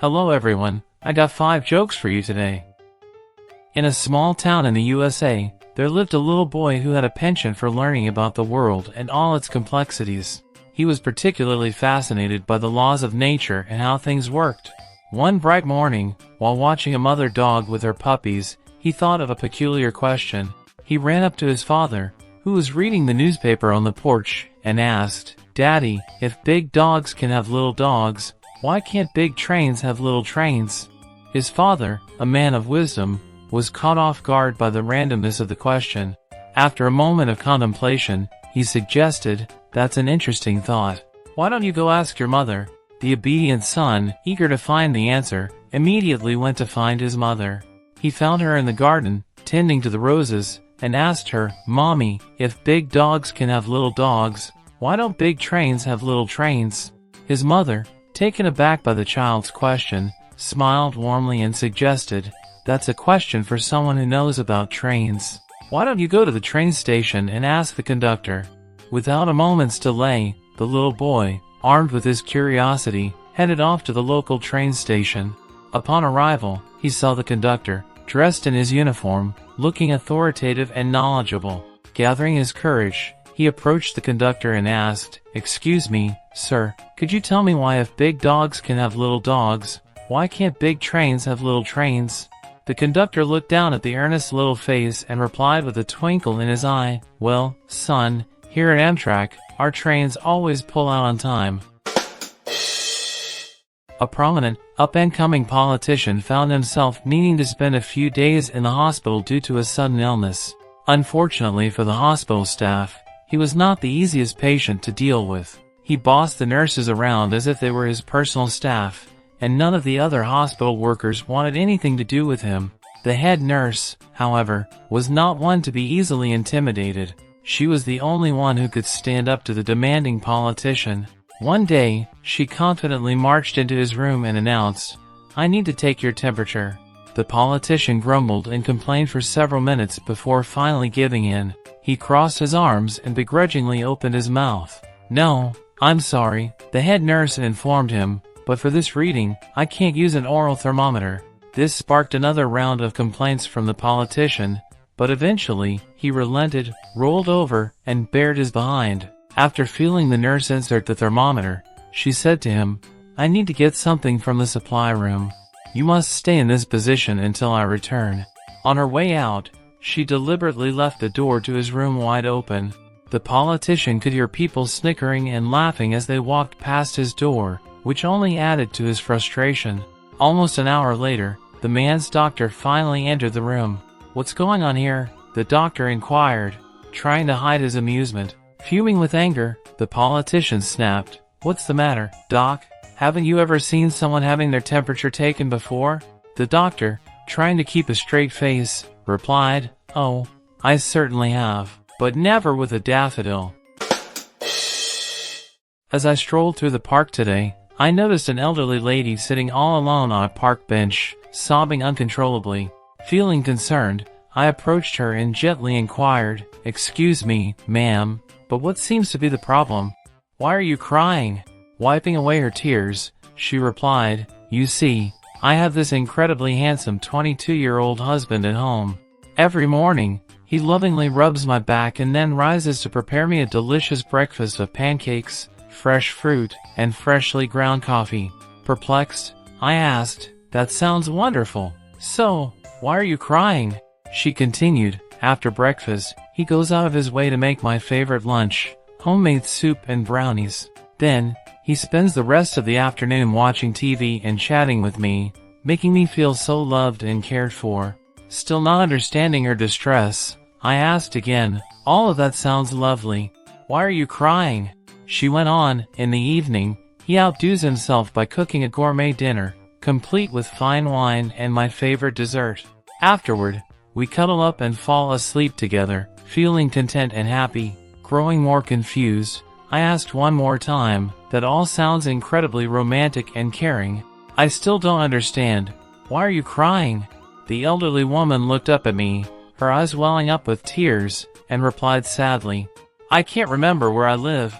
Hello everyone, I got 5 jokes for you today. In a small town in the USA, there lived a little boy who had a penchant for learning about the world and all its complexities. He was particularly fascinated by the laws of nature and how things worked. One bright morning, while watching a mother dog with her puppies, he thought of a peculiar question. He ran up to his father, who was reading the newspaper on the porch, and asked, "Daddy, if big dogs can have little dogs, why can't big trains have little trains?" His father, a man of wisdom, was caught off guard by the randomness of the question. After a moment of contemplation, he suggested, "That's an interesting thought. Why don't you go ask your mother?" The obedient son, eager to find the answer, immediately went to find his mother. He found her in the garden, tending to the roses, and asked her, "Mommy, if big dogs can have little dogs, why don't big trains have little trains?" His mother, taken aback by the child's question, smiled warmly and suggested, "That's a question for someone who knows about trains. Why don't you go to the train station and ask the conductor?" Without a moment's delay, the little boy, armed with his curiosity, headed off to the local train station. Upon arrival, he saw the conductor, dressed in his uniform, looking authoritative and knowledgeable. Gathering his courage, he approached the conductor and asked, "Excuse me, sir, could you tell me why if big dogs can have little dogs, why can't big trains have little trains?" The conductor looked down at the earnest little face and replied with a twinkle in his eye, "Well, son, here at Amtrak, our trains always pull out on time." A prominent, up-and-coming politician found himself needing to spend a few days in the hospital due to a sudden illness. Unfortunately for the hospital staff, he was not the easiest patient to deal with. He bossed the nurses around as if they were his personal staff, and none of the other hospital workers wanted anything to do with him. The head nurse, however, was not one to be easily intimidated. She was the only one who could stand up to the demanding politician. One day, she confidently marched into his room and announced, "I need to take your temperature." The politician grumbled and complained for several minutes before finally giving in. He crossed his arms and begrudgingly opened his mouth. "No, I'm sorry," the head nurse informed him, "but for this reading, I can't use an oral thermometer." This sparked another round of complaints from the politician, but eventually, he relented, rolled over, and bared his behind. After feeling the nurse insert the thermometer, she said to him, "I need to get something from the supply room. You must stay in this position until I return." On her way out, she deliberately left the door to his room wide open. The politician could hear people snickering and laughing as they walked past his door, which only added to his frustration. Almost an hour later, the man's doctor finally entered the room. "What's going on here?" the doctor inquired, trying to hide his amusement. Fuming with anger, the politician snapped, "What's the matter, Doc? Haven't you ever seen someone having their temperature taken before?" The doctor, trying to keep a straight face, replied, "Oh, I certainly have, but never with a daffodil." As I strolled through the park today, I noticed an elderly lady sitting all alone on a park bench, sobbing uncontrollably. Feeling concerned, I approached her and gently inquired, "Excuse me, ma'am, but what seems to be the problem? Why are you crying?" Wiping away her tears, she replied, "You see, I have this incredibly handsome 22-year-old husband at home. Every morning, he lovingly rubs my back and then rises to prepare me a delicious breakfast of pancakes, fresh fruit, and freshly ground coffee." Perplexed, I asked, "That sounds wonderful. So, why are you crying?" She continued, "After breakfast, he goes out of his way to make my favorite lunch, homemade soup and brownies. Then, he spends the rest of the afternoon watching TV and chatting with me, making me feel so loved and cared for." Still not understanding her distress, I asked again, "All of that sounds lovely. Why are you crying?" She went on, "In the evening, he outdoes himself by cooking a gourmet dinner, complete with fine wine and my favorite dessert. Afterward, we cuddle up and fall asleep together, feeling content and happy." Growing more confused, I asked one more time, "That all sounds incredibly romantic and caring. I still don't understand. Why are you crying?" The elderly woman looked up at me, her eyes welling up with tears, and replied sadly, "I can't remember where I live."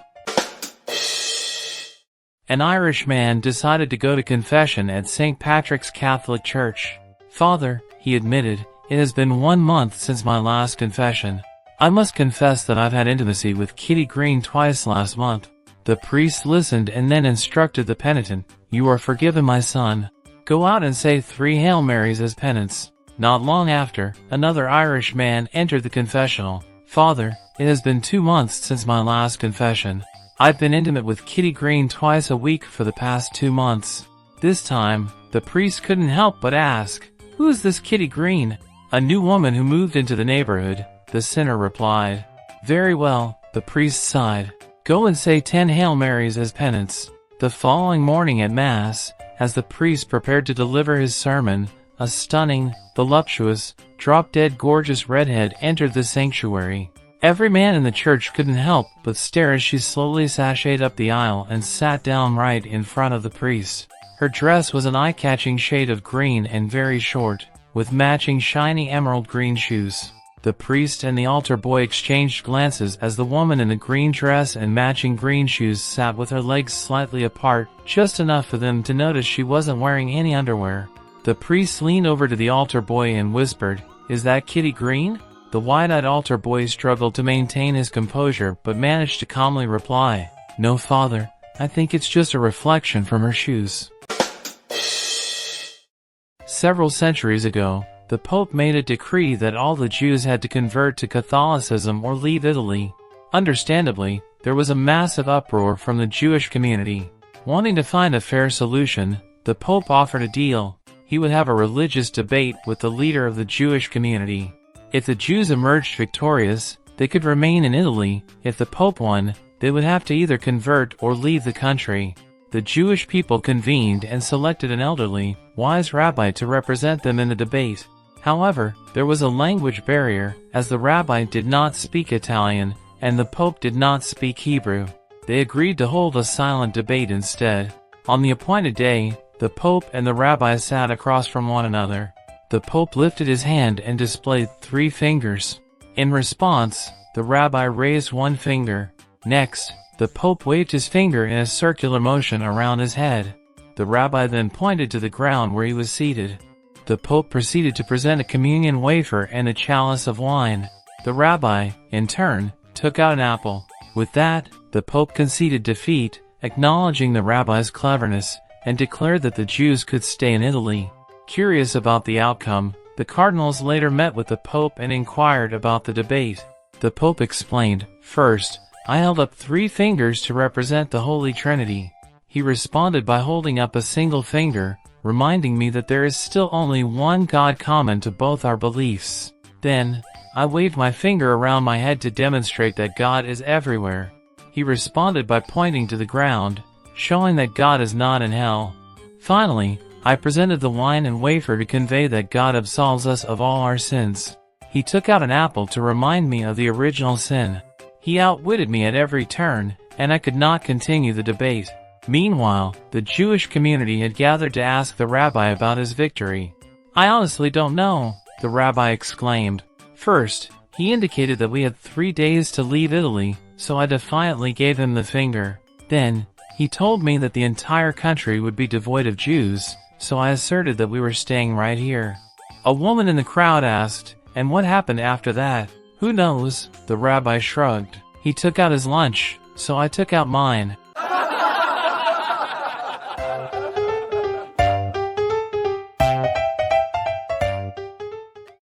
An Irish man decided to go to confession at St. Patrick's Catholic Church. "Father," he admitted, "it has been 1 month since my last confession. I must confess that I've had intimacy with Kitty Green twice last month." The priest listened and then instructed the penitent, "You are forgiven, my son. Go out and say 3 Hail Marys as penance." Not long after, another Irish man entered the confessional. "Father, it has been 2 months since my last confession. I've been intimate with Kitty Green twice a week for the past 2 months." This time, the priest couldn't help but ask, "Who is this Kitty Green?" "A new woman who moved into the neighborhood," the sinner replied. "Very well," the priest sighed. "Go and say 10 Hail Marys as penance." The following morning at Mass, as the priest prepared to deliver his sermon, a stunning, voluptuous, drop-dead gorgeous redhead entered the sanctuary. Every man in the church couldn't help but stare as she slowly sashayed up the aisle and sat down right in front of the priest. Her dress was an eye-catching shade of green and very short, with matching shiny emerald green shoes. The priest and the altar boy exchanged glances as the woman in the green dress and matching green shoes sat with her legs slightly apart, just enough for them to notice she wasn't wearing any underwear. The priest leaned over to the altar boy and whispered, "Is that Kitty Green?" The wide-eyed altar boy struggled to maintain his composure but managed to calmly reply, "No, Father, I think it's just a reflection from her shoes." Several centuries ago, the Pope made a decree that all the Jews had to convert to Catholicism or leave Italy. Understandably, there was a massive uproar from the Jewish community. Wanting to find a fair solution, the Pope offered a deal. He would have a religious debate with the leader of the Jewish community. If the Jews emerged victorious, they could remain in Italy. If the Pope won, they would have to either convert or leave the country. The Jewish people convened and selected an elderly, wise rabbi to represent them in the debate. However, there was a language barrier, as the rabbi did not speak Italian, and the Pope did not speak Hebrew. They agreed to hold a silent debate instead. On the appointed day, the Pope and the rabbi sat across from one another. The Pope lifted his hand and displayed 3 fingers. In response, the rabbi raised 1 finger. Next, the Pope waved his finger in a circular motion around his head. The rabbi then pointed to the ground where he was seated. The Pope proceeded to present a communion wafer and a chalice of wine. The rabbi, in turn, took out an apple. With that, the Pope conceded defeat, acknowledging the rabbi's cleverness, and declared that the Jews could stay in Italy. Curious about the outcome, the cardinals later met with the Pope and inquired about the debate. The Pope explained, "First, I held up 3 fingers to represent the Holy Trinity." He responded by holding up a single finger, reminding me that there is still only one God common to both our beliefs. Then, I waved my finger around my head to demonstrate that God is everywhere. He responded by pointing to the ground, showing that God is not in hell. Finally, I presented the wine and wafer to convey that God absolves us of all our sins. He took out an apple to remind me of the original sin. He outwitted me at every turn, and I could not continue the debate. Meanwhile, the Jewish community had gathered to ask the rabbi about his victory. "I honestly don't know," the rabbi exclaimed. First, he indicated that we had 3 days to leave Italy, so I defiantly gave him the finger. Then, he told me that the entire country would be devoid of Jews, so I asserted that we were staying right here. A woman in the crowd asked, "And what happened after that?" "Who knows?" the rabbi shrugged. "He took out his lunch, so I took out mine."